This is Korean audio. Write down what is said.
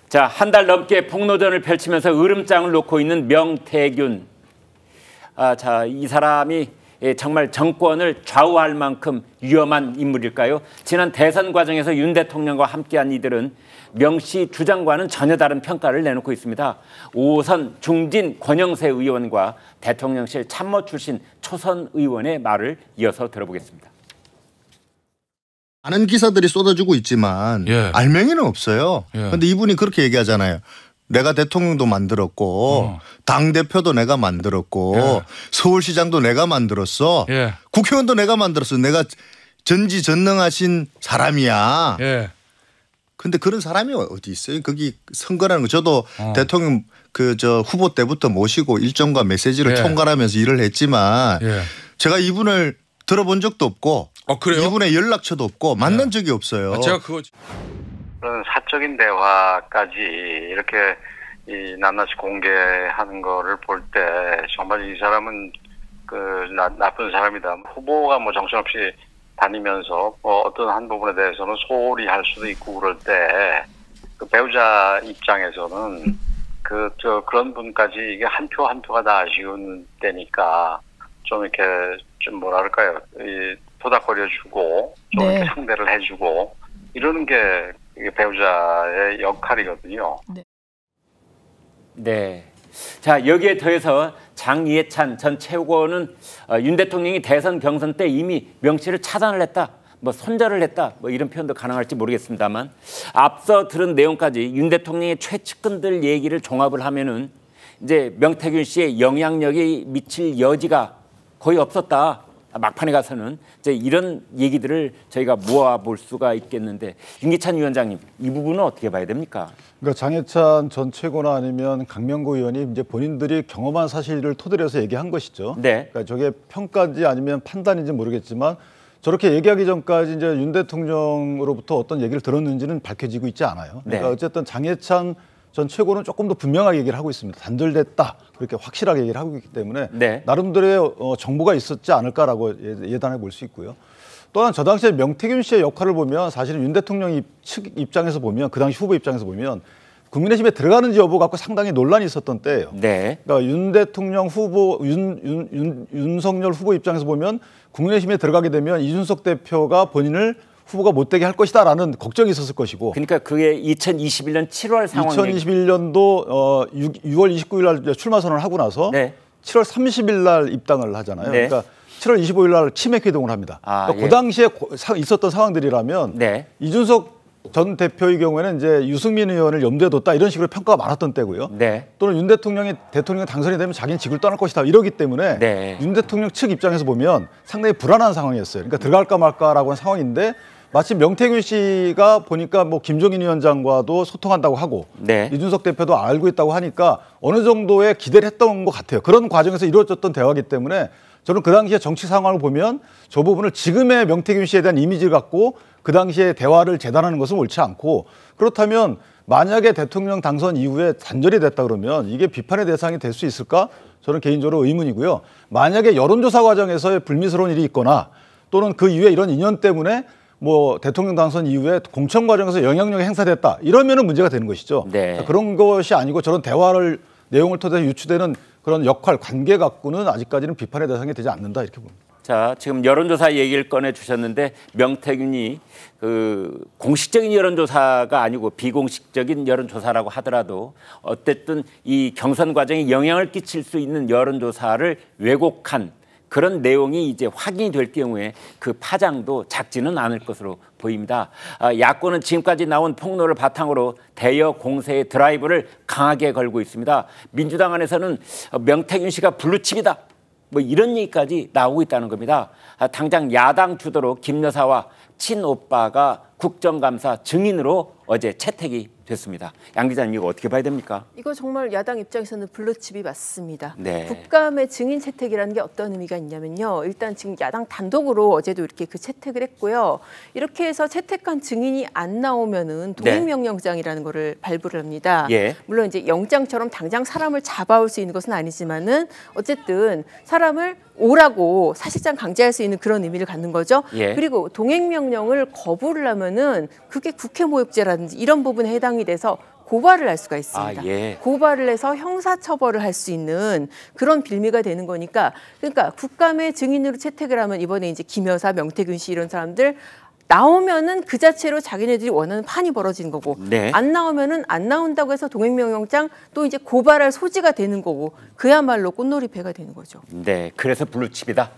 자, 한 달 넘게 폭로전을 펼치면서 으름장을 놓고 있는 명태균. 자, 이 사람이 정말 정권을 좌우할 만큼 위험한 인물일까요? 지난 대선 과정에서 윤 대통령과 함께한 이들은 명 씨 주장과는 전혀 다른 평가를 내놓고 있습니다. 5호선 중진 권영세 의원과 대통령실 참모 출신 초선 의원의 말을 이어서 들어보겠습니다. 많은 기사들이 쏟아지고 있지만 알맹이는 없어요. 그런데 이분이 그렇게 얘기하잖아요. 내가 대통령도 만들었고 당대표도 내가 만들었고 서울시장도 내가 만들었어. 국회의원도 내가 만들었어. 내가 전지전능하신 사람이야. 근데 그런 사람이 어디 있어요? 거기 선거라는 거. 저도 대통령 후보 때부터 모시고 일정과 메시지를 총괄하면서 일을 했지만 제가 이분을 들어본 적도 없고 이분의 연락처도 없고 만난 적이 없어요. 제가 그런 사적인 대화까지 이렇게 낱낱이 공개하는 거를 볼 때 정말 이 사람은 나쁜 사람이다. 후보가 뭐 정신없이 다니면서 어떤 한 부분에 대해서는 소홀히 할 수도 있고 그럴 때 그 배우자 입장에서는 그런 분까지 이게 한 표 한 표가 다 아쉬운 때니까 좀 이렇게 좀 뭐랄까요, 토닥거려주고 좀 이렇게 상대를 해주고 이러는 게 이게 배우자의 역할이거든요. 네. 자, 여기에 더해서 장예찬 전 최고는 윤 대통령이 대선 경선 때 이미 명 씨를 차단을 했다, 뭐 손절을 했다, 뭐 이런 표현도 가능할지 모르겠습니다만 앞서 들은 내용까지 윤 대통령의 최측근들 얘기를 종합을 하면은 이제 명태균 씨의 영향력이 미칠 여지가 거의 없었다. 막판에 가서는 이제 이런 얘기들을 저희가 모아볼 수가 있겠는데, 윤기찬 위원장님, 이 부분은 어떻게 봐야 됩니까? 그러니까 장예찬 전 최고나 아니면 강명구 의원이 이제 본인들이 경험한 사실을 토대로 해서 얘기한 것이죠. 그러니까 저게 평가인지 아니면 판단인지 모르겠지만 저렇게 얘기하기 전까지 이제 윤 대통령으로부터 어떤 얘기를 들었는지는 밝혀지고 있지 않아요. 그러니까 어쨌든 장예찬 전 최고는 조금 더 분명하게 얘기를 하고 있습니다. 단절됐다, 그렇게 확실하게 얘기를 하고 있기 때문에 나름대로의 정보가 있었지 않을까라고 예단해 볼 수 있고요. 또한 저 당시에 명태균 씨의 역할을 보면 사실은 윤 대통령 측 입장에서 보면, 그 당시 후보 입장에서 보면 국민의힘에 들어가는지 여부 갖고 상당히 논란이 있었던 때예요. 그러니까 윤 대통령 후보, 윤석열 후보 입장에서 보면 국민의힘에 들어가게 되면 이준석 대표가 본인을 후보가 못되게 할 것이다라는 걱정이 있었을 것이고. 그러니까 그게 2021년 7월 상황. 2021년도 6월 29일 날 출마 선언을 하고 나서 7월 30일 날 입당을 하잖아요. 그러니까 7월 25일 날 치맥 회동을 합니다. 그러니까 그 당시에 있었던 상황들이라면 이준석 전 대표의 경우에는 이제 유승민 의원을 염두에 뒀다, 이런 식으로 평가가 많았던 때고요. 또는 윤 대통령이 대통령 당선이 되면 자기는 직을 떠날 것이다, 이러기 때문에 윤 대통령 측 입장에서 보면 상당히 불안한 상황이었어요. 그러니까 들어갈까 말까라고 하는 상황인데, 마침 명태균 씨가 보니까 뭐 김종인 위원장과도 소통한다고 하고 이준석 대표도 알고 있다고 하니까 어느 정도의 기대를 했던 것 같아요. 그런 과정에서 이루어졌던 대화이기 때문에 저는 그 당시에 정치 상황을 보면 저 부분을 지금의 명태균 씨에 대한 이미지를 갖고 그 당시에 대화를 재단하는 것은 옳지 않고, 그렇다면 만약에 대통령 당선 이후에 단절이 됐다 그러면 이게 비판의 대상이 될 수 있을까? 저는 개인적으로 의문이고요. 만약에 여론조사 과정에서의 불미스러운 일이 있거나 또는 그 이후에 이런 인연 때문에 뭐 대통령 당선 이후에 공천 과정에서 영향력이 행사됐다, 이러면은 문제가 되는 것이죠. 그런 것이 아니고 저런 대화를 내용을 토대로 유추되는 그런 역할, 관계 갖고는 아직까지는 비판의 대상이 되지 않는다, 이렇게 봅니다. 자, 지금 여론조사 얘기를 꺼내 주셨는데 명태균이 공식적인 여론조사가 아니고 비공식적인 여론조사라고 하더라도 어쨌든 이 경선 과정에 영향을 끼칠 수 있는 여론조사를 왜곡한 그런 내용이 이제 확인이 될 경우에 그 파장도 작지는 않을 것으로 보입니다. 야권은 지금까지 나온 폭로를 바탕으로 대여 공세의 드라이브를 강하게 걸고 있습니다. 민주당 안에서는 명태균 씨가 블루칩이다, 뭐 이런 얘기까지 나오고 있다는 겁니다. 당장 야당 주도로 김 여사와 친오빠가 국정감사 증인으로 어제 채택이 됐습니다. 양 기자님, 이거 어떻게 봐야 됩니까? 이거 정말 야당 입장에서는 블루칩이 맞습니다. 국감의 증인 채택이라는 게 어떤 의미가 있냐면요. 일단 지금 야당 단독으로 어제도 이렇게 그 채택을 했고요. 이렇게 해서 채택한 증인이 안 나오면은 동행명령장이라는 거를 발부를 합니다. 물론 이제 영장처럼 당장 사람을 잡아올 수 있는 것은 아니지만은 어쨌든 사람을 오라고 사실상 강제할 수 있는 그런 의미를 갖는 거죠. 그리고 동행명령을 거부를 하면은 그게 국회 모욕죄라든지 이런 부분에 해당이 돼서 고발을 할 수가 있습니다. 아, 예. 고발을 해서 형사처벌을 할 수 있는 그런 빌미가 되는 거니까 그러니까 국감의 증인으로 채택을 하면 이번에 이제 김 여사, 명태균 씨 이런 사람들 나오면은 그 자체로 자기네들이 원하는 판이 벌어지는 거고 네. 안 나오면은 안 나온다고 해서 동행명령장 또 이제 고발할 소지가 되는 거고 그야말로 꽃놀이패가 되는 거죠. 네, 그래서 블루칩이다.